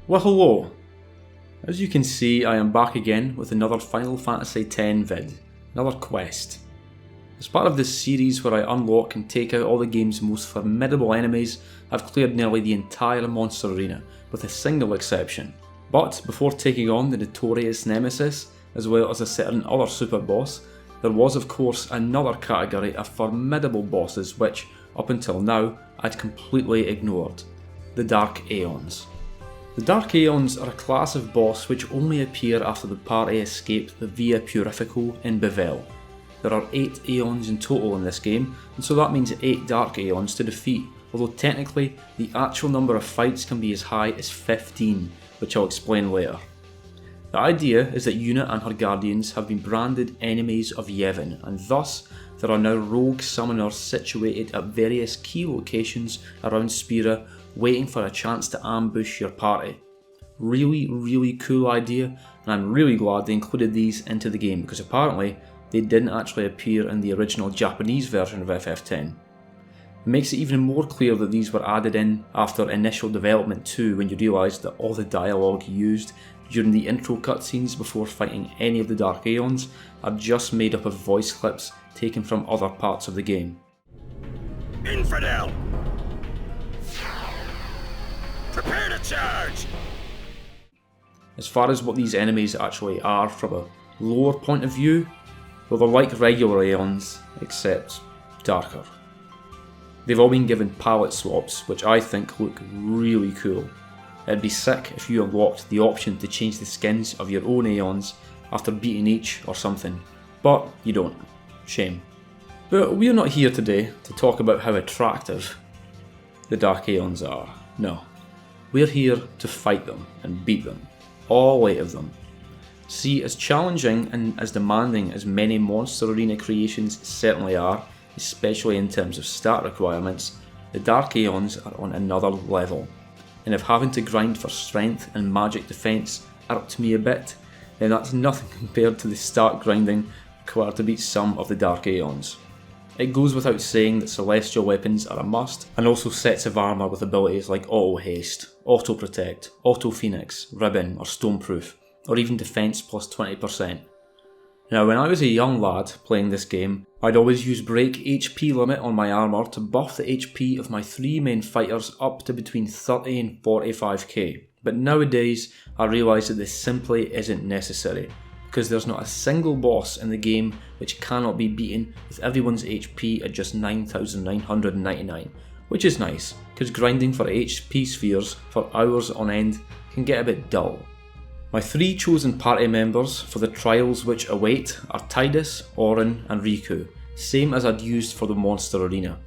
Well, hello. As you can see, I am back again with another Final Fantasy X vid, another quest. As part of this series where I unlock and take out all the game's most formidable enemies, I've cleared nearly the entire monster arena, with a single exception. But before taking on the notorious Nemesis, as well as a certain other super boss, there was of course another category of formidable bosses which, up until now, I'd completely ignored. The Dark Aeons. The Dark Aeons are a class of boss which only appear after the party escape the Via Purifico in Bevelle. There are 8 Aeons in total in this game, and so that means 8 Dark Aeons to defeat, although technically the actual number of fights can be as high as 15, which I'll explain later. The idea is that Yuna and her guardians have been branded enemies of Yevon, and thus there are now rogue summoners situated at various key locations around Spira waiting for a chance to ambush your party. Really cool idea, and I'm really glad they included these into the game because apparently they didn't actually appear in the original Japanese version of FF10. It makes it even more clear that these were added in after initial development too, when you realise that all the dialogue used during the intro cutscenes before fighting any of the Dark Aeons are just made up of voice clips taken from other parts of the game. Infidel! Prepare to charge! As far as what these enemies actually are from a lower point of view, well, they're like regular Aeons, except darker. They've all been given palette swaps, which I think look really cool. It'd be sick if you unlocked the option to change the skins of your own Aeons after beating each or something, but you don't. Shame. But we're not here today to talk about how attractive the Dark Aeons are, no. We're here to fight them and beat them, all 8 of them. See, as challenging and as demanding as many Monster Arena creations certainly are, especially in terms of stat requirements, the Dark Aeons are on another level. And if having to grind for strength and magic defense irked me a bit, then that's nothing compared to the stat grinding required to beat some of the Dark Aeons. It goes without saying that celestial weapons are a must, and also sets of armour with abilities like Auto Haste, Auto Protect, Auto Phoenix, Ribbon or Stoneproof, or even defense plus 20%. Now when I was a young lad playing this game, I'd always use break HP limit on my armour to buff the HP of my 3 main fighters up to between 30 and 45k, but nowadays I realise that this simply isn't necessary, because there's not a single boss in the game which cannot be beaten with everyone's HP at just 9,999, which is nice, because grinding for HP spheres for hours on end can get a bit dull. My 3 chosen party members for the trials which await are Tidus, Auron and Riku, same as I'd used for the Monster Arena.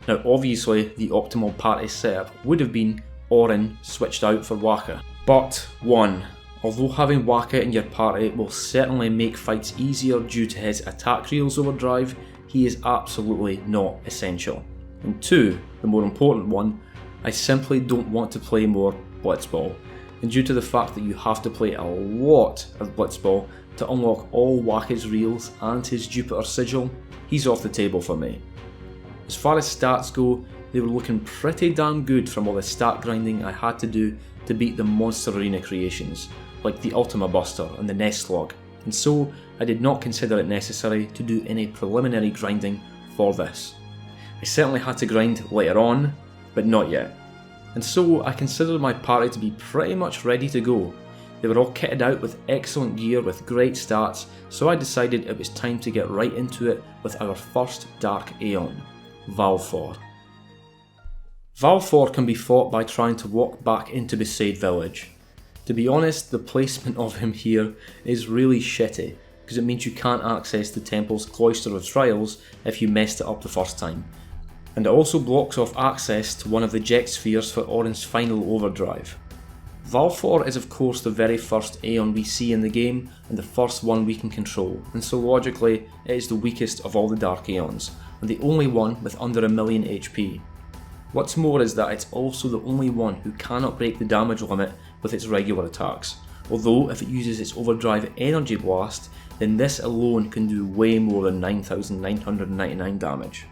Now obviously the optimal party setup would have been Auron switched out for Wakka, but 1. Although having Wakka in your party will certainly make fights easier due to his attack reels overdrive, he is absolutely not essential. And 2, the more important one, I simply don't want to play more Blitzball. And due to the fact that you have to play a lot of Blitzball to unlock all Wakka's reels and his Jupiter sigil, he's off the table for me. As far as stats go, they were looking pretty damn good from all the stat grinding I had to do to beat the Monster Arena creations, like the Ultima Buster and the Nestlog, and so I did not consider it necessary to do any preliminary grinding for this. I certainly had to grind later on, but not yet. And so I considered my party to be pretty much ready to go. They were all kitted out with excellent gear with great stats, so I decided it was time to get right into it with our first Dark Aeon, Valefor. Valefor can be fought by trying to walk back into Besaid Village. To be honest, the placement of him here is really shitty, because it means you can't access the temple's Cloister of Trials if you messed it up the first time. And it also blocks off access to one of the Jet Spheres for Auron's final overdrive. Valefor is of course the very first Aeon we see in the game, and the first one we can control, and so logically it is the weakest of all the Dark Aeons, and the only one with under 1,000,000 HP. What's more is that it's also the only one who cannot break the damage limit with its regular attacks, although if it uses its overdrive energy blast, then this alone can do way more than 9,999 damage.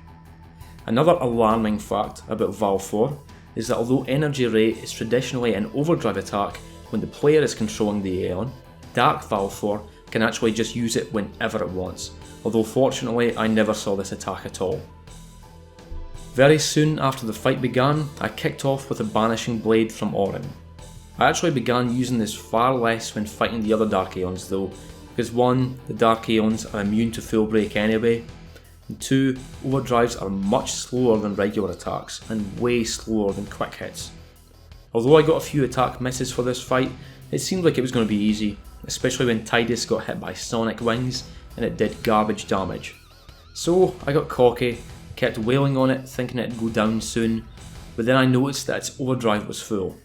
Another alarming fact about Valefor is that although Energy Ray is traditionally an overdrive attack when the player is controlling the Aeon, Dark valefor can actually just use it whenever it wants, although fortunately I never saw this attack at all. Very soon after the fight began, I kicked off with a Banishing Blade from Orin. I actually began using this far less when fighting the other Dark Aeons though, because 1, the Dark Aeons are immune to full break anyway, and 2, overdrives are much slower than regular attacks and way slower than quick hits. Although I got a few attack misses for this fight, it seemed like it was going to be easy, especially when Tidus got hit by Sonic Wings and it did garbage damage. So I got cocky, kept wailing on it thinking it'd go down soon, but then I noticed that its overdrive was full.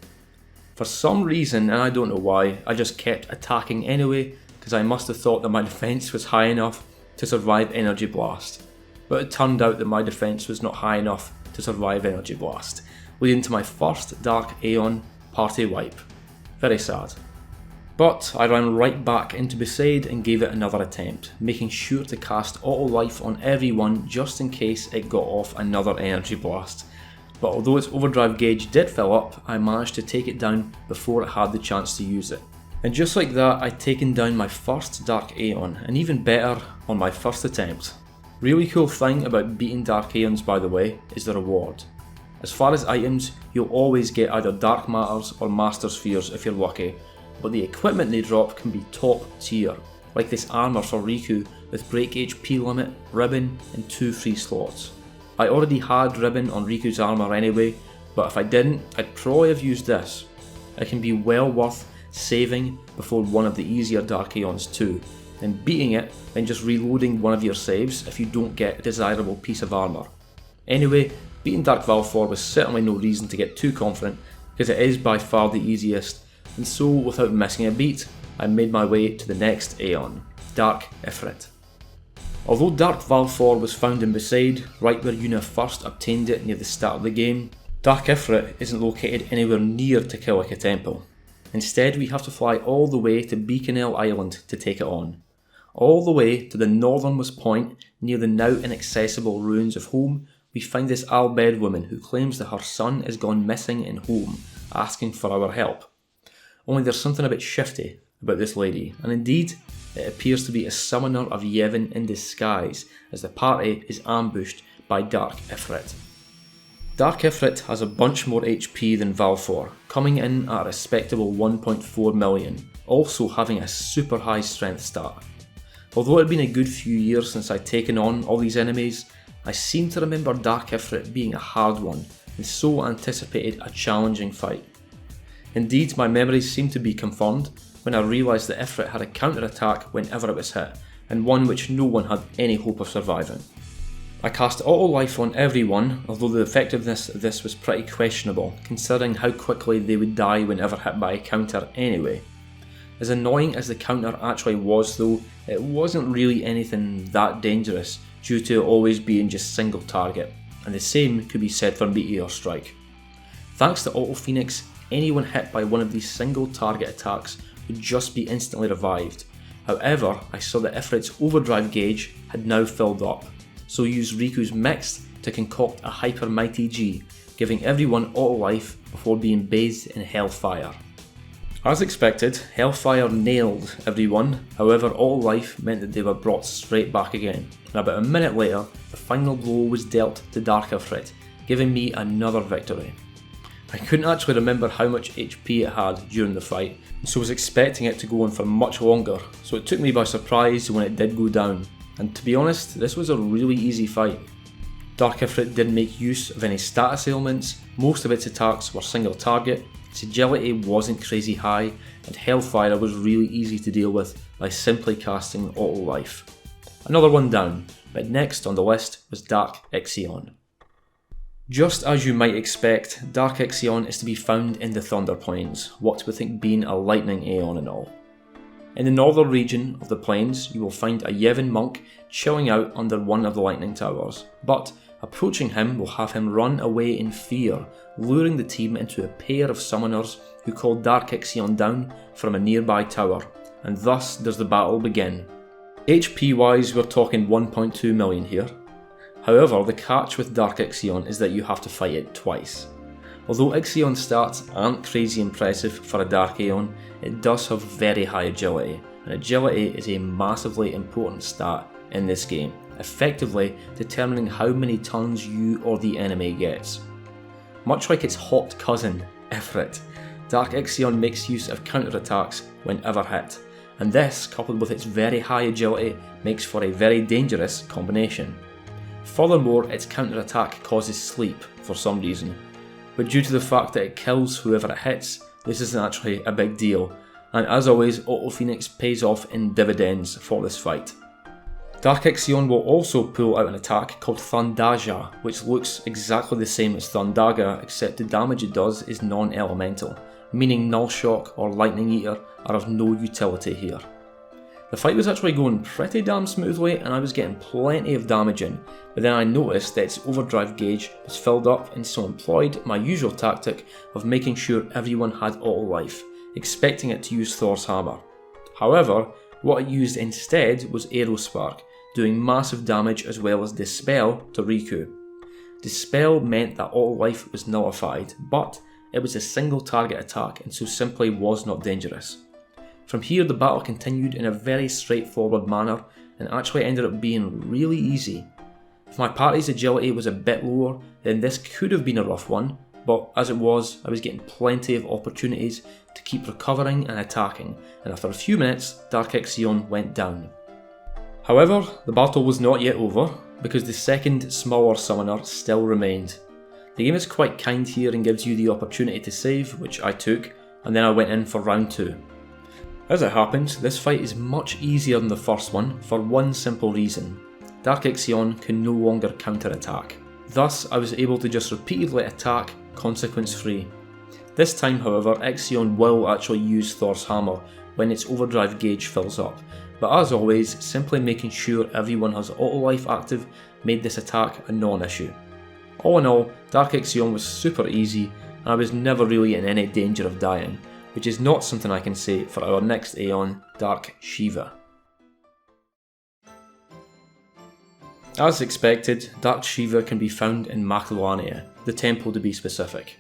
For some reason, and I don't know why, I just kept attacking anyway because I must have thought that my defense was high enough to survive Energy Blast. But it turned out that my defense was not high enough to survive Energy Blast, leading to my first Dark Aeon party wipe. Very sad. But I ran right back into Besaid and gave it another attempt, making sure to cast Auto Life on everyone just in case it got off another Energy Blast. But although its overdrive gauge did fill up, I managed to take it down before it had the chance to use it. And just like that, I'd taken down my first Dark Aeon, and even better, on my first attempt. Really cool thing about beating Dark Aeons, by the way, is the reward. As far as items, you'll always get either Dark Matters or Master Spheres if you're lucky, but the equipment they drop can be top tier, like this armour for Riku with break HP limit, ribbon and 2 free slots. I already had ribbon on Riku's armour anyway, but if I didn't, I'd probably have used this. It can be well worth saving before one of the easier Dark Aeons too, and beating it, then just reloading one of your saves if you don't get a desirable piece of armour. Anyway, beating Dark valefor was certainly no reason to get too confident, because it is by far the easiest, and so without missing a beat, I made my way to the next Aeon, Dark Ifrit. Although Dark valefor was found in Besaid, right where Yuna first obtained it near the start of the game, Dark Ifrit isn't located anywhere near Tekilika Temple. Instead, we have to fly all the way to Beaconell Island to take it on. All the way to the northernmost point, near the now inaccessible ruins of Home, we find this Albed woman who claims that her son is gone missing in Home, asking for our help. Only there's something a bit shifty about this lady, and indeed, it appears to be a summoner of Yevon in disguise, as the party is ambushed by Dark Ifrit. Dark Ifrit has a bunch more HP than valefor, coming in at a respectable 1.4 million, also having a super high strength stat. Although it had been a good few years since I'd taken on all these enemies, I seem to remember Dark Ifrit being a hard one, and so anticipated a challenging fight. Indeed, my memories seem to be confirmed when I realised that Ifrit had a counter attack whenever it was hit, and one which no one had any hope of surviving. I cast Auto Life on everyone, although the effectiveness of this was pretty questionable, considering how quickly they would die whenever hit by a counter anyway. As annoying as the counter actually was though, it wasn't really anything that dangerous due to it always being just single target, and the same could be said for Meteor Strike. Thanks to Auto Phoenix, anyone hit by one of these single target attacks would just be instantly revived. However, I saw that Ifrit's overdrive gauge had now filled up, so used Riku's Mixed to concoct a Hyper Mighty G, giving everyone Auto Life before being bathed in Hellfire. As expected, Hellfire nailed everyone, however Auto Life meant that they were brought straight back again, and about a minute later, the final blow was dealt to Dark Ifrit, giving me another victory. I couldn't actually remember how much HP it had during the fight, so was expecting it to go on for much longer, so it took me by surprise when it did go down, and to be honest, this was a really easy fight. Dark Ifrit didn't make use of any status ailments, most of its attacks were single target, its agility wasn't crazy high, and Hellfire was really easy to deal with by simply casting Auto Life. Another one down, but next on the list was Dark Ixion. Just as you might expect, Dark Ixion is to be found in the Thunder Plains, what with it being a lightning Aeon and all. In the northern region of the plains, you will find a Yevon monk chilling out under one of the lightning towers, but approaching him will have him run away in fear, luring the team into a pair of summoners who call Dark Ixion down from a nearby tower, and thus does the battle begin. HP wise, we're talking 1.2 million here. However, the catch with Dark Ixion is that you have to fight it twice. Although Ixion stats aren't crazy impressive for a Dark Aeon, it does have very high agility, and agility is a massively important stat in this game, effectively determining how many turns you or the enemy gets. Much like its hot cousin, Ifrit, Dark Ixion makes use of counterattacks whenever hit, and this, coupled with its very high agility, makes for a very dangerous combination. Furthermore, its counterattack causes sleep for some reason, but due to the fact that it kills whoever it hits, this isn't actually a big deal, and as always, Auto Phoenix pays off in dividends for this fight. Dark Ixion will also pull out an attack called Thundaja, which looks exactly the same as Thundaga, except the damage it does is non-elemental, meaning Null Shock or Lightning Eater are of no utility here. The fight was actually going pretty damn smoothly and I was getting plenty of damage in, but then I noticed that its overdrive gauge was filled up and so employed my usual tactic of making sure everyone had auto life, expecting it to use Thor's hammer. However, what it used instead was Aerospark, doing massive damage as well as Dispel to Riku. Dispel meant that auto life was nullified, but it was a single target attack and so simply was not dangerous. From here the battle continued in a very straightforward manner and actually ended up being really easy. If my party's agility was a bit lower, then this could have been a rough one, but as it was, I was getting plenty of opportunities to keep recovering and attacking, and after a few minutes, Dark Ixion went down. However, the battle was not yet over, because the second smaller summoner still remained. The game is quite kind here and gives you the opportunity to save, which I took, and then I went in for round 2. As it happens, this fight is much easier than the first one for one simple reason. Dark Ixion can no longer counterattack. Thus, I was able to just repeatedly attack consequence free. This time, however, Ixion will actually use Thor's hammer when its overdrive gauge fills up, but as always, simply making sure everyone has auto life active made this attack a non-issue. All in all, Dark Aeon was super easy and I was never really in any danger of dying, which is not something I can say for our next Aeon, Dark Shiva. As expected, Dark Shiva can be found in Maculania, the temple to be specific.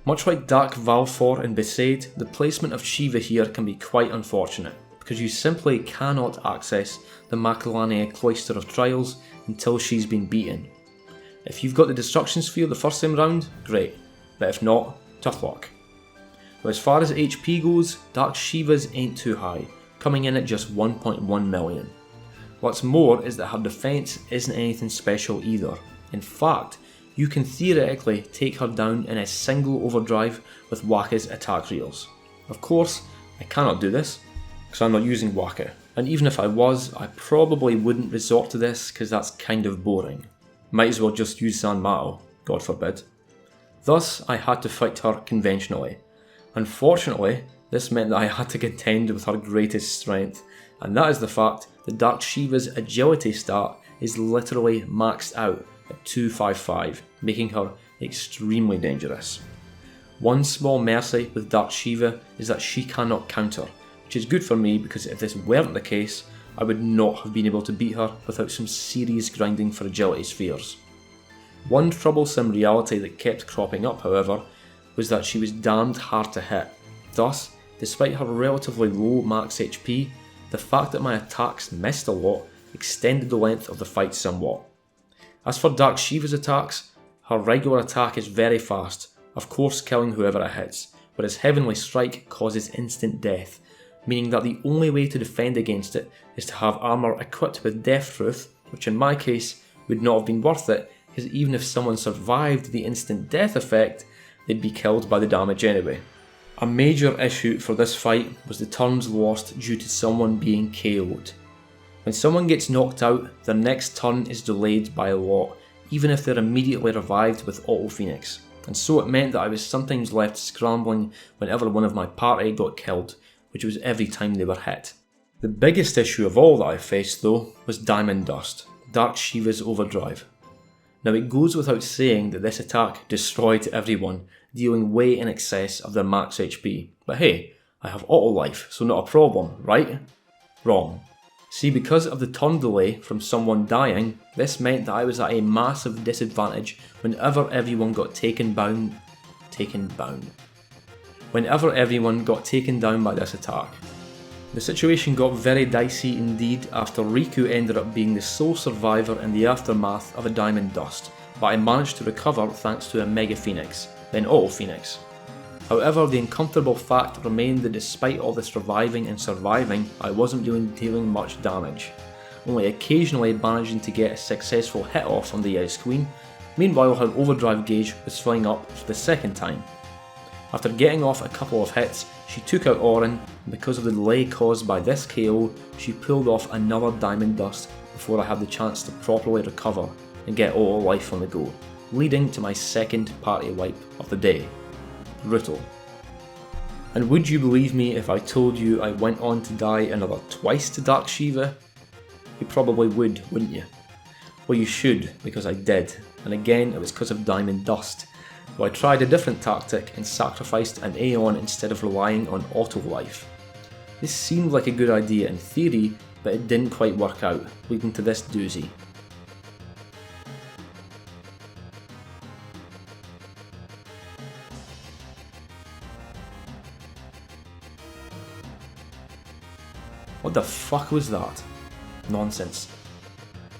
Much like Dark Valefor in Besaid, the placement of Shiva here can be quite unfortunate, because you simply cannot access the Maculania Cloister of Trials until she's been beaten. If you've got the Destruction Sphere the first time round, great, but if not, tough luck. But as far as HP goes, Dark Shivas ain't too high, coming in at just 1.1 million. What's more is that her defense isn't anything special either. In fact, you can theoretically take her down in a single overdrive with Wakka's attack reels. Of course, I cannot do this, because I'm not using Wakka, and even if I was, I probably wouldn't resort to this because that's kind of boring. Might as well just use Zanmao, God forbid. Thus, I had to fight her conventionally. Unfortunately, this meant that I had to contend with her greatest strength, and that is the fact that Dark Shiva's agility stat is literally maxed out at 255, making her extremely dangerous. One small mercy with Dark Shiva is that she cannot counter, which is good for me because if this weren't the case, I would not have been able to beat her without some serious grinding for agility spheres. One troublesome reality that kept cropping up, however, was that she was damned hard to hit. Thus, despite her relatively low max HP, the fact that my attacks missed a lot extended the length of the fight somewhat. As for Dark Shiva's attacks, her regular attack is very fast, of course killing whoever it hits, whereas Heavenly Strike causes instant death, meaning that the only way to defend against it is to have armour equipped with Death Truth, which in my case would not have been worth it, because even if someone survived the instant death effect, they'd be killed by the damage anyway. A major issue for this fight was the turns lost due to someone being KO'd. When someone gets knocked out, their next turn is delayed by a lot, even if they're immediately revived with Auto Phoenix, and so it meant that I was sometimes left scrambling whenever one of my party got killed, which was every time they were hit. The biggest issue of all that I faced though was Diamond Dust, Dark Shiva's overdrive. Now it goes without saying that this attack destroyed everyone, dealing way in excess of their max HP, but hey, I have auto life, so not a problem, right? Wrong. See, because of the turn delay from someone dying, this meant that I was at a massive disadvantage whenever everyone got taken down taken down. Whenever everyone got taken down by this attack, the situation got very dicey indeed after Riku ended up being the sole survivor in the aftermath of a diamond dust, but I managed to recover thanks to a Mega Phoenix, then Auto Phoenix. However, the uncomfortable fact remained that despite all this reviving and surviving, I wasn't really dealing much damage, only occasionally managing to get a successful hit off on the Ice Queen. Meanwhile, her overdrive gauge was filling up for the second time. After getting off a couple of hits, she took out Auron, and because of the delay caused by this KO, she pulled off another diamond dust before I had the chance to properly recover and get all life on the go, leading to my second party wipe of the day. Brutal. And would you believe me if I told you I went on to die another twice to Dark Shiva? You probably would, wouldn't you? Well, you should, because I did, and again it was because of diamond dust. So I tried a different tactic and sacrificed an Aeon instead of relying on auto life. This seemed like a good idea in theory, but it didn't quite work out, leading to this doozy. What the fuck was that? Nonsense.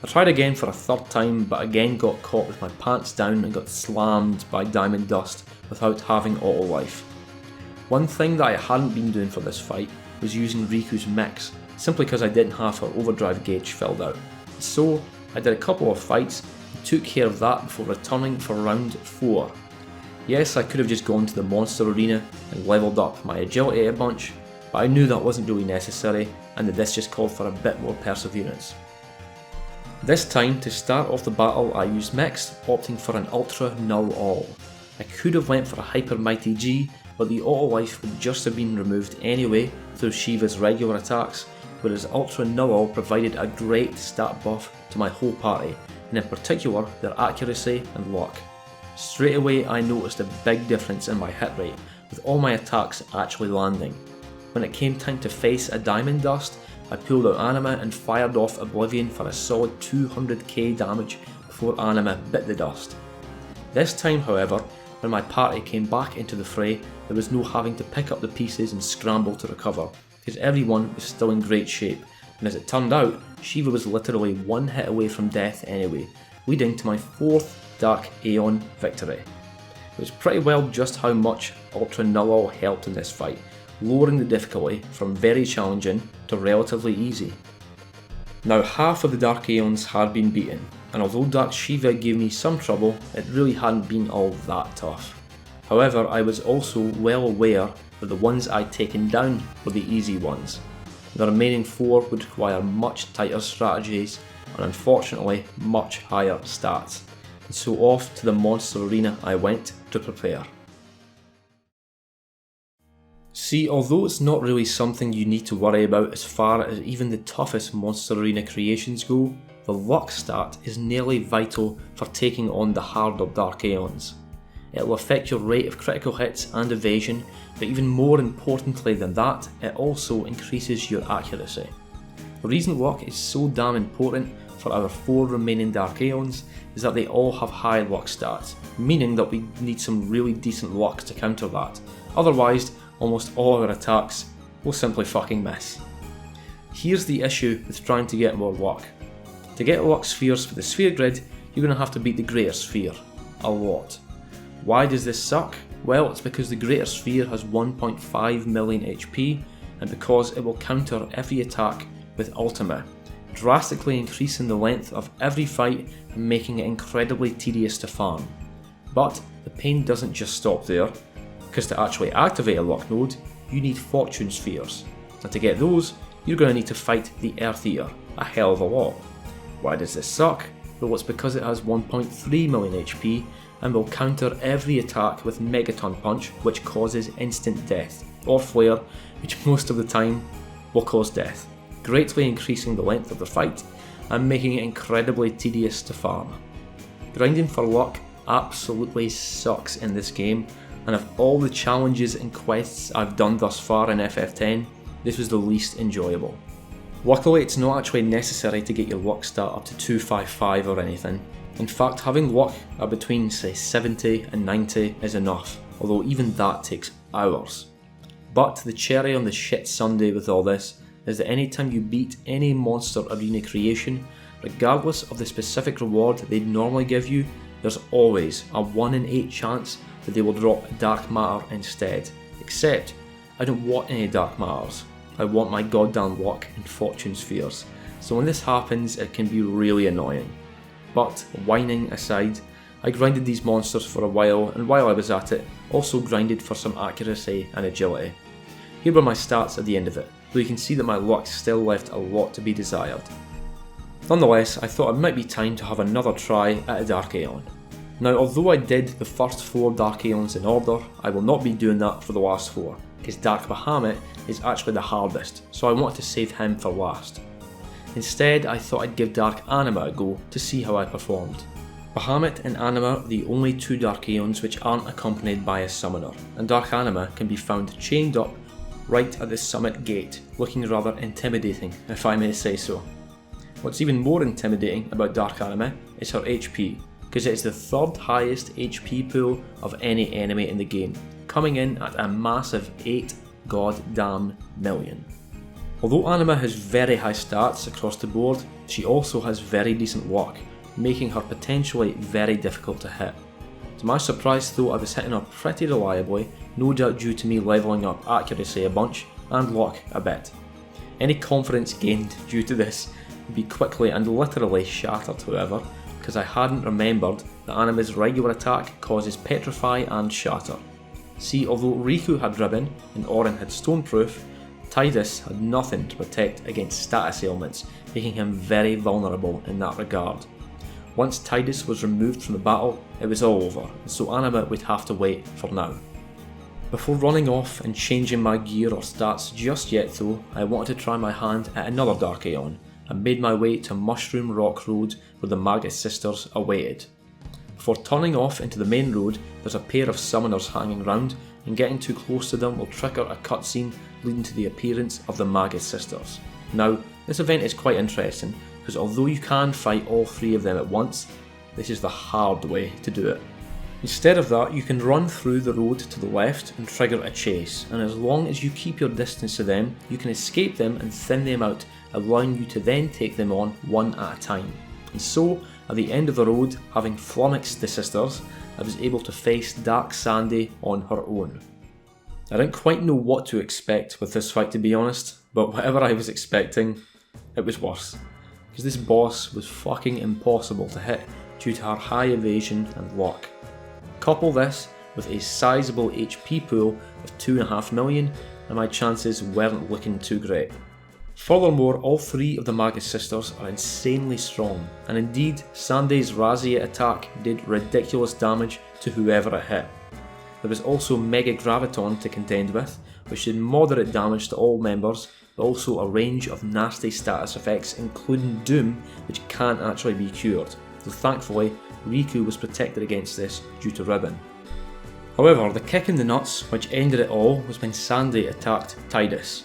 I tried again for a third time, but again got caught with my pants down and got slammed by diamond dust without having auto life. One thing that I hadn't been doing for this fight was using Riku's mix, simply because I didn't have her overdrive gauge filled out. So I did a couple of fights and took care of that before returning for round 4. Yes, I could have just gone to the monster arena and leveled up my agility a bunch, but I knew that wasn't really necessary and that this just called for a bit more perseverance. This time, to start off the battle, I used mixed, opting for an ultra null all. I could have went for a hyper mighty G, but the auto life would just have been removed anyway through Shiva's regular attacks, whereas ultra null all provided a great stat buff to my whole party, and in particular their accuracy and luck. Straight away I noticed a big difference in my hit rate, with all my attacks actually landing. When it came time to face a diamond dust, I pulled out Anima and fired off Oblivion for a solid 200k damage before Anima bit the dust. This time, however, when my party came back into the fray, there was no having to pick up the pieces and scramble to recover, because everyone was still in great shape, and as it turned out, Shiva was literally one hit away from death anyway, leading to my 4th Dark Aeon victory. It was pretty well just how much Ultra Null All helped in this fight, lowering the difficulty from very challenging to relatively easy. Now, half of the Dark Aeons had been beaten, and although Dark Shiva gave me some trouble, it really hadn't been all that tough. However, I was also well aware that the ones I'd taken down were the easy ones. The remaining 4 would require much tighter strategies and unfortunately much higher stats, and so off to the monster arena I went to prepare. See, although it's not really something you need to worry about as far as even the toughest monster arena creations go, the luck stat is nearly vital for taking on the harder Dark Aeons. It will affect your rate of critical hits and evasion, but even more importantly than that, it also increases your accuracy. The reason luck is so damn important for our 4 remaining Dark Aeons is that they all have high luck stats, meaning that we need some really decent luck to counter that. Otherwise, almost all our attacks will simply fucking miss. Here's the issue with trying to get more luck. To get luck spheres for the sphere grid, you're going to have to beat the greater sphere. A lot. Why does this suck? Well, it's because the greater sphere has 1.5 million HP, and because it will counter every attack with ultimate, drastically increasing the length of every fight and making it incredibly tedious to farm. But the pain doesn't just stop there, because to actually activate a luck node, you need fortune spheres, and to get those, you're going to need to fight the Earth Eater a hell of a lot. Why does this suck? Well, it's because it has 1.3 million HP and will counter every attack with Megaton Punch, which causes instant death, or Flare, which most of the time will cause death, greatly increasing the length of the fight and making it incredibly tedious to farm. Grinding for luck absolutely sucks in this game, and of all the challenges and quests I've done thus far in FF10, this was the least enjoyable. Luckily, it's not actually necessary to get your luck stat up to 255 or anything. In fact, having luck at between say 70 and 90 is enough, although even that takes hours. But the cherry on the shit sundae with all this is that anytime you beat any monster arena creation, regardless of the specific reward they'd normally give you, there's always a 1 in 8 chance that they will drop dark matter instead. Except, I don't want any dark matters. I want my goddamn luck and fortune spheres. So when this happens, it can be really annoying. But, whining aside, I grinded these monsters for a while, and while I was at it, also grinded for some accuracy and agility. Here were my stats at the end of it, though you can see that my luck still left a lot to be desired. Nonetheless, I thought it might be time to have another try at a Dark Aeon. Now, although I did the first 4 Dark Aeons in order, I will not be doing that for the last 4, because Dark Bahamut is actually the hardest, so I wanted to save him for last. Instead, I thought I'd give Dark Anima a go to see how I performed. Bahamut and Anima are the only 2 Dark Aeons which aren't accompanied by a summoner, and Dark Anima can be found chained up right at the summit gate, looking rather intimidating, if I may say so. What's even more intimidating about Dark Anima is her HP, because it is the 3rd highest HP pool of any enemy in the game, coming in at a massive 8 goddamn million. Although Anima has very high stats across the board, she also has very decent luck, making her potentially very difficult to hit. To my surprise though, I was hitting her pretty reliably, no doubt due to me levelling up accuracy a bunch and luck a bit. Any confidence gained due to this would be quickly and literally shattered however, because I hadn't remembered that Anima's regular attack causes Petrify and Shatter. See, although Riku had Ribbon and Auron had Stoneproof, Tidus had nothing to protect against status ailments, making him very vulnerable in that regard. Once Tidus was removed from the battle, it was all over, so Anima would have to wait for now. Before running off and changing my gear or stats just yet though, I wanted to try my hand at another Dark Aeon, and made my way to Mushroom Rock Road where the Magus sisters awaited. Before turning off into the main road, there's a pair of summoners hanging around, and getting too close to them will trigger a cutscene leading to the appearance of the Magus sisters. Now, this event is quite interesting, because although you can fight all 3 of them at once, this is the hard way to do it. Instead of that, you can run through the road to the left and trigger a chase, and as long as you keep your distance to them, you can escape them and thin them out, allowing you to then take them on one at a time. And so, at the end of the road, having flummoxed the sisters, I was able to face Dark Sandy on her own. I didn't quite know what to expect with this fight to be honest, but whatever I was expecting, it was worse. Because this boss was fucking impossible to hit due to her high evasion and luck. Couple this with a sizable HP pool of 2.5 million and my chances weren't looking too great. Furthermore, all 3 of the Magus sisters are insanely strong, and indeed Sandy's Razia attack did ridiculous damage to whoever it hit. There was also Mega Graviton to contend with, which did moderate damage to all members, but also a range of nasty status effects including Doom, which can't actually be cured, though thankfully Riku was protected against this due to Ribbon. However, the kick in the nuts which ended it all was when Sandy attacked Tidus.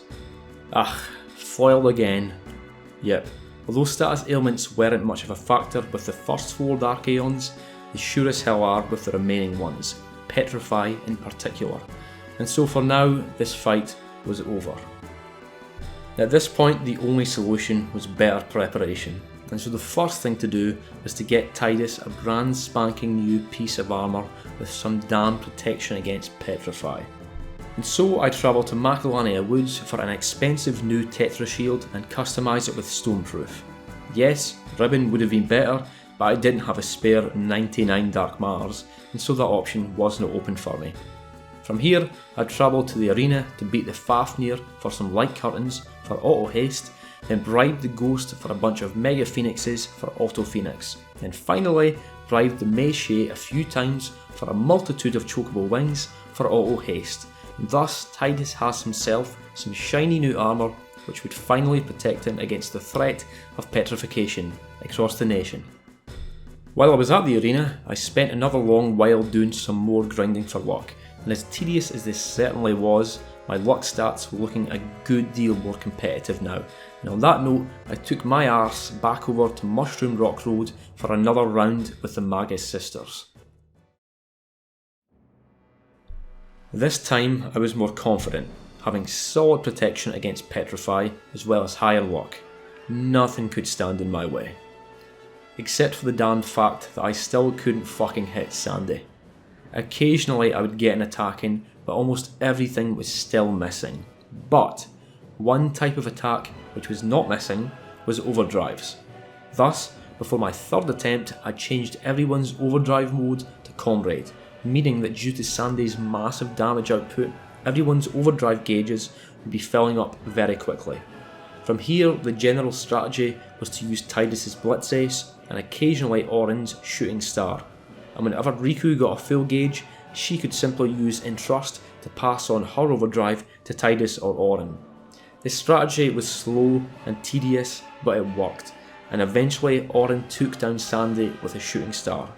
Foiled again. Yep, although status ailments weren't much of a factor with the first 4 Dark Aeons, they sure as hell are with the remaining ones, Petrify in particular, and so for now this fight was over. At this point the only solution was better preparation, and so the first thing to do was to get Tidus a brand spanking new piece of armour with some damn protection against Petrify. And so I travelled to Macalania Woods for an expensive new Tetra Shield and customised it with Stoneproof. Yes, Ribbon would have been better, but I didn't have a spare 99 Dark Mars, and so that option wasn't open for me. From here, I travelled to the arena to beat the Fafnir for some light curtains for auto haste, then bribed the Ghost for a bunch of Mega Phoenixes for auto Phoenix, then finally bribed the Meishe a few times for a multitude of Chocobo Wings for auto haste. Thus, Tidus has himself some shiny new armour which would finally protect him against the threat of petrification across the nation. While I was at the arena, I spent another long while doing some more grinding for luck, and as tedious as this certainly was, my luck stats were looking a good deal more competitive now, and on that note I took my arse back over to Mushroom Rock Road for another round with the Magus sisters. This time I was more confident, having solid protection against petrify as well as higher luck. Nothing could stand in my way. Except for the damned fact that I still couldn't fucking hit Sandy. Occasionally I would get an attack in, but almost everything was still missing. But one type of attack which was not missing was overdrives. Thus, before my third attempt, I changed everyone's overdrive mode to Comrade, meaning that due to Sandy's massive damage output, everyone's overdrive gauges would be filling up very quickly. From here, the general strategy was to use Tidus's Blitz Ace and occasionally Orin's Shooting Star, and whenever Riku got a full gauge, she could simply use Entrust to pass on her overdrive to Tidus or Orin. This strategy was slow and tedious, but it worked, and eventually Orin took down Sandy with a Shooting Star.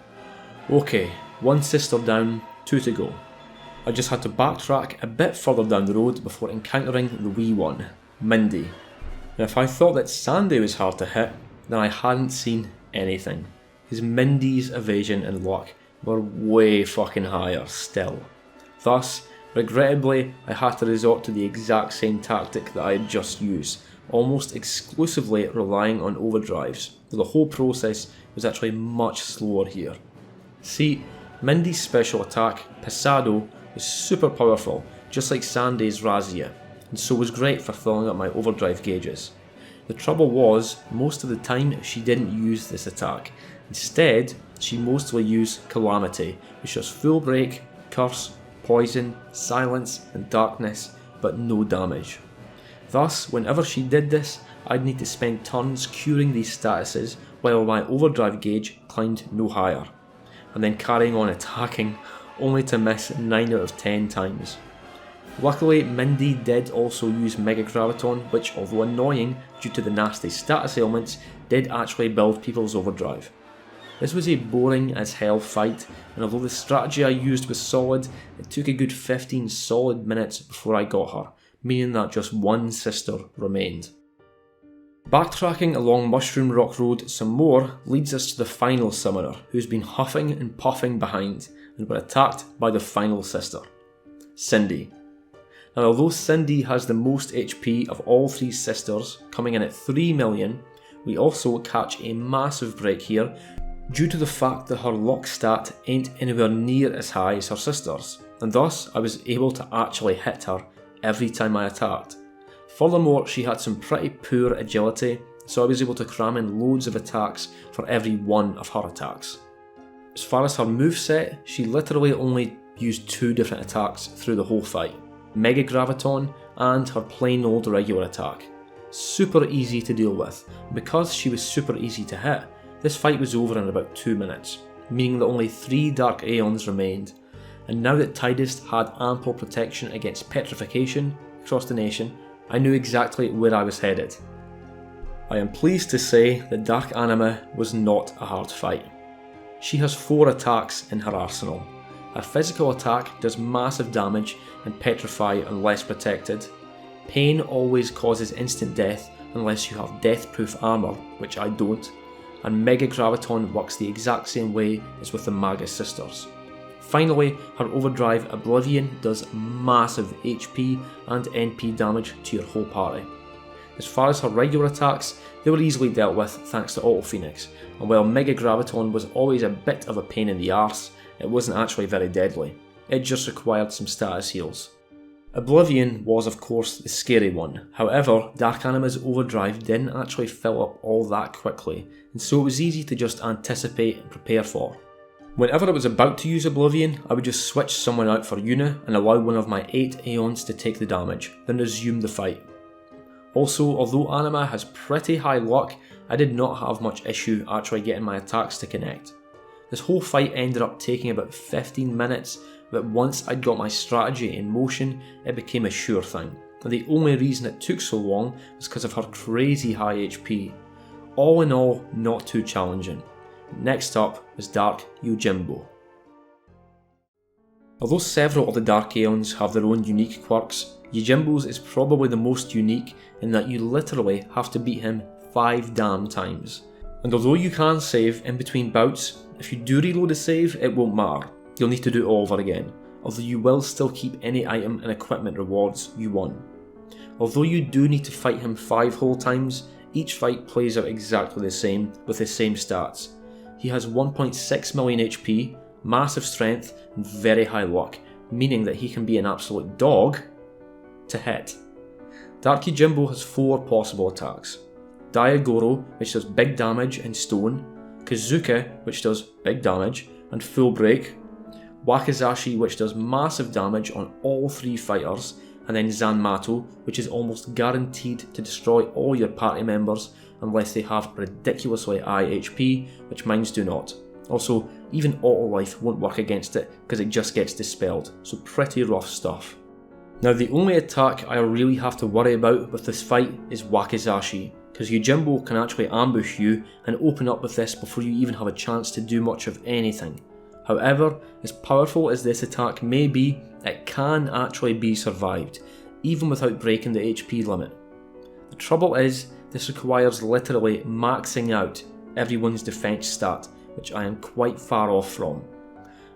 Okay, one sister down, 2 to go. I just had to backtrack a bit further down the road before encountering the wee one, Mindy. And if I thought that Sandy was hard to hit, then I hadn't seen anything, because Mindy's evasion and luck were way fucking higher still. Thus, regrettably, I had to resort to the exact same tactic that I had just used, almost exclusively relying on overdrives, though the whole process was actually much slower here. See, Mindy's special attack, Pasado, was super powerful, just like Sandy's Razzia, and so was great for filling up my overdrive gauges. The trouble was, most of the time she didn't use this attack. Instead, she mostly used Calamity, which does full break, curse, poison, silence and darkness, but no damage. Thus, whenever she did this, I'd need to spend turns curing these statuses while my overdrive gauge climbed no higher, and then carrying on attacking, only to miss 9 out of 10 times. Luckily, Mindy did also use Mega Graviton, which, although annoying due to the nasty status ailments, did actually build people's overdrive. This was a boring as hell fight, and although the strategy I used was solid, it took a good 15 solid minutes before I got her, meaning that just one sister remained. Backtracking along Mushroom Rock Road some more leads us to the final summoner, who's been huffing and puffing behind, and were attacked by the final sister, Cindy. Now, although Cindy has the most HP of all 3 sisters, coming in at 3 million, we also catch a massive break here due to the fact that her luck stat ain't anywhere near as high as her sister's, and thus I was able to actually hit her every time I attacked. Furthermore, she had some pretty poor agility, so I was able to cram in loads of attacks for every one of her attacks. As far as her moveset, she literally only used 2 different attacks through the whole fight. Mega Graviton and her plain old regular attack. Super easy to deal with, and because she was super easy to hit, this fight was over in about 2 minutes, meaning that only 3 Dark Aeons remained, and now that Tidus had ample protection against petrification across the nation, I knew exactly where I was headed. I am pleased to say that Dark Anima was not a hard fight. She has 4 attacks in her arsenal. Her physical attack does massive damage and petrify unless protected. Pain always causes instant death unless you have death-proof armour, which I don't, and Mega Graviton works the exact same way as with the Magus sisters. Finally, her overdrive Oblivion does massive HP and NP damage to your whole party. As far as her regular attacks, they were easily dealt with thanks to Auto Phoenix, and while Mega Graviton was always a bit of a pain in the arse, it wasn't actually very deadly. It just required some status heals. Oblivion was of course the scary one, however Dark Anima's overdrive didn't actually fill up all that quickly, and so it was easy to just anticipate and prepare for. Whenever I was about to use Oblivion, I would just switch someone out for Yuna and allow one of my 8 Aeons to take the damage, then resume the fight. Also, although Anima has pretty high luck, I did not have much issue actually getting my attacks to connect. This whole fight ended up taking about 15 minutes, but once I'd got my strategy in motion, it became a sure thing, and the only reason it took so long was because of her crazy high HP. All in all, not too challenging. Next up was Dark Yojimbo. Although several of the Dark Aeons have their own unique quirks, Yojimbo's is probably the most unique in that you literally have to beat him 5 damn times. And although you can save in between bouts, if you do reload a save it won't matter, you'll need to do it all over again, although you will still keep any item and equipment rewards you won. Although you do need to fight him 5 whole times, each fight plays out exactly the same with the same stats. He has 1.6 million HP, massive strength and very high luck, meaning that he can be an absolute dog to hit. Dark Yojimbo has 4 possible attacks. Diagoro, which does big damage and stone, Kazuka, which does big damage and full break, Wakizashi, which does massive damage on all 3 fighters, and then Zanmato, which is almost guaranteed to destroy all your party members unless they have ridiculously high HP, which mines do not. Also, even auto life won't work against it because it just gets dispelled, so pretty rough stuff. Now the only attack I really have to worry about with this fight is Wakizashi, because Yojimbo can actually ambush you and open up with this before you even have a chance to do much of anything. However, as powerful as this attack may be, it can actually be survived, even without breaking the HP limit. The trouble is, this requires literally maxing out everyone's defense stat, which I am quite far off from.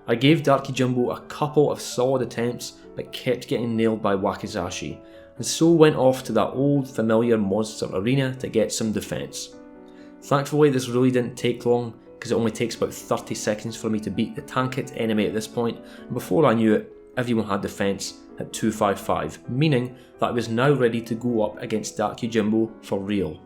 I gave Dark Yojimbo a couple of solid attempts but kept getting nailed by Wakizashi, and so went off to that old familiar monster arena to get some defense. Thankfully this really didn't take long, because it only takes about 30 seconds for me to beat the tanked enemy at this point, and before I knew it, everyone had defense at 255, meaning that I was now ready to go up against Dark Yojimbo for real.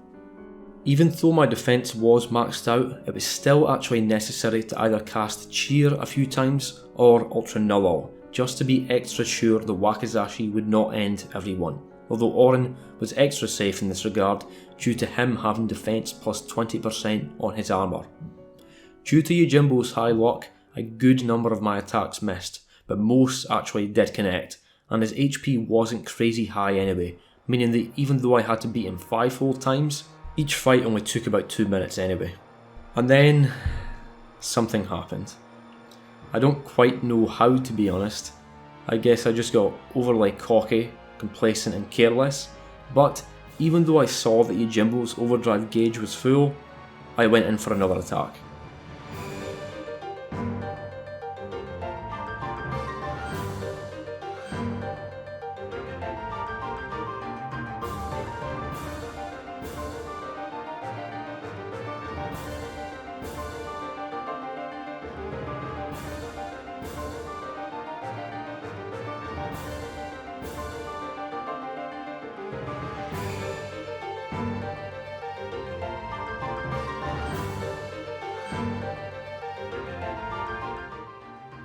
Even though my defense was maxed out, it was still actually necessary to either cast Cheer a few times or Ultra Nullal, just to be extra sure the Wakizashi would not end everyone, although Orin was extra safe in this regard due to him having defense plus 20% on his armour. Due to Yojimbo's high luck, a good number of my attacks missed, but most actually did connect, and his HP wasn't crazy high anyway, meaning that even though I had to beat him 5 whole times, each fight only took about 2 minutes anyway. And then something happened. I don't quite know how, to be honest. I guess I just got overly cocky, complacent and careless, but even though I saw that Yojimbo's overdrive gauge was full, I went in for another attack.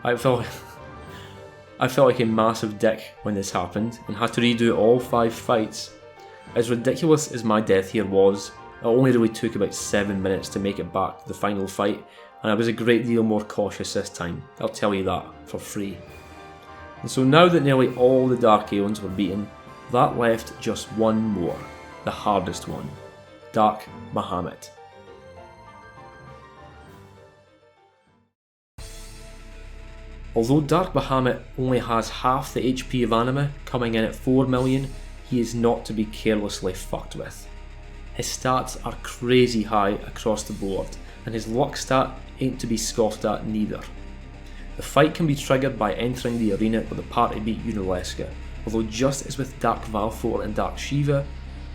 I felt like a massive dick when this happened and had to redo all 5 fights. As ridiculous as my death here was, it only really took about 7 minutes to make it back to the final fight, and I was a great deal more cautious this time, I'll tell you that for free. And so now that nearly all the Dark Aeons were beaten, that left just one more, the hardest one, Dark Bahamut. Although Dark Bahamut only has half the HP of Anima, coming in at 4 million, he is not to be carelessly fucked with. His stats are crazy high across the board, and his luck stat ain't to be scoffed at neither. The fight can be triggered by entering the arena with the party beat Unileska, although just as with Dark Valefor and Dark Shiva,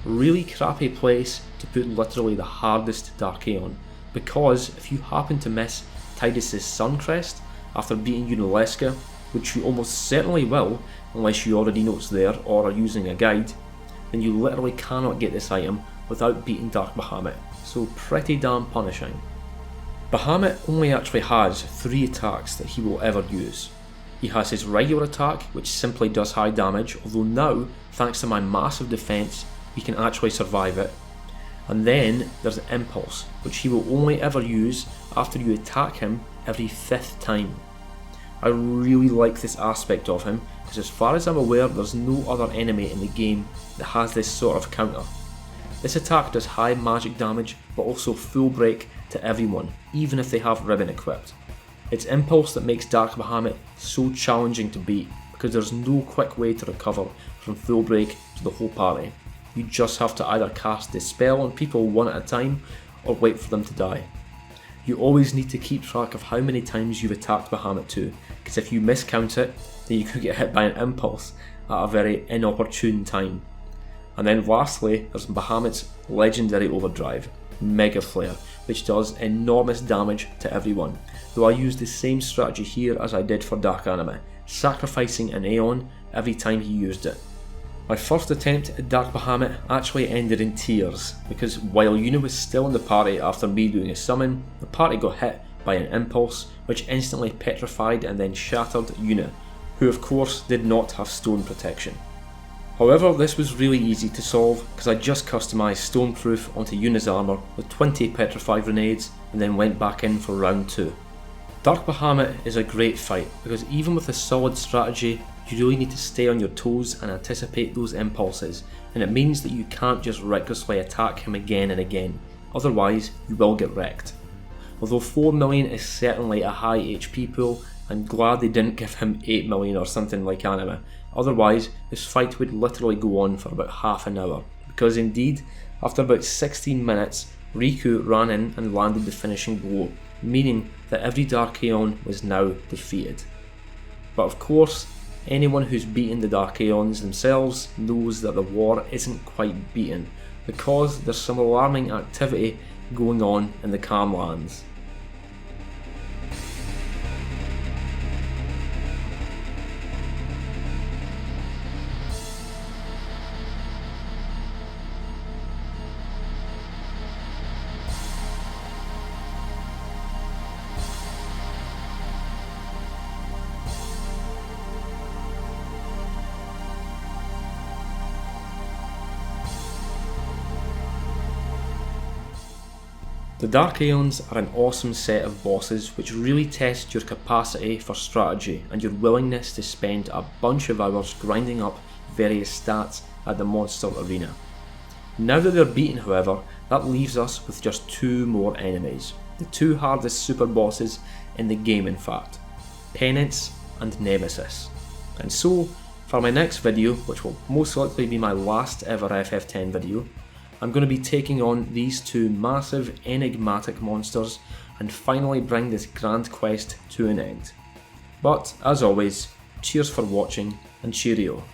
really crappy place to put literally the hardest Dark Aeon, because if you happen to miss Tidus's Suncrest after beating Unileska, which you almost certainly will unless you already know it's there or are using a guide, then you literally cannot get this item without beating Dark Bahamut, so pretty damn punishing. Bahamut only actually has 3 attacks that he will ever use. He has his regular attack, which simply does high damage, although now, thanks to my massive defense, he can actually survive it. And then there's Impulse, which he will only ever use after you attack him every 5th time. I really like this aspect of him, because as far as I'm aware there's no other enemy in the game that has this sort of counter. This attack does high magic damage, but also full break to everyone, even if they have Ribbon equipped. It's Impulse that makes Dark Bahamut so challenging to beat, because there's no quick way to recover from full break to the whole party. You just have to either cast Dispel on people one at a time or wait for them to die. You always need to keep track of how many times you've attacked Bahamut too, because if you miscount it, then you could get hit by an impulse at a very inopportune time. And then lastly, there's Bahamut's legendary overdrive, Mega Flare, which does enormous damage to everyone, though I used the same strategy here as I did for Dark Anima, sacrificing an Aeon every time he used it. My first attempt at Dark Bahamut actually ended in tears, because while Yuna was still in the party after me doing a summon, the party got hit by an impulse which instantly petrified and then shattered Yuna, who of course did not have stone protection. However, this was really easy to solve because I just customised Stoneproof onto Yuna's armour with 20 petrified grenades and then went back in for round 2. Dark Bahamut is a great fight because even with a solid strategy, you really need to stay on your toes and anticipate those impulses, and it means that you can't just recklessly attack him again and again, otherwise you will get wrecked. Although 4 million is certainly a high HP pool, I'm glad they didn't give him 8 million or something like Anima, otherwise this fight would literally go on for about half an hour, because indeed, after about 16 minutes, Riku ran in and landed the finishing blow, meaning that every Dark Aeon was now defeated. But of course, anyone who's beaten the Dark Aeons themselves knows that the war isn't quite beaten, because there's some alarming activity going on in the Calm Lands. The Dark Aeons are an awesome set of bosses which really test your capacity for strategy and your willingness to spend a bunch of hours grinding up various stats at the monster arena. Now that they're beaten, however, that leaves us with just 2 more enemies, the 2 hardest super bosses in the game in fact, Penance and Nemesis. And so, for my next video, which will most likely be my last ever FF10 video, I'm going to be taking on these 2 massive enigmatic monsters and finally bring this grand quest to an end. But as always, cheers for watching and cheerio.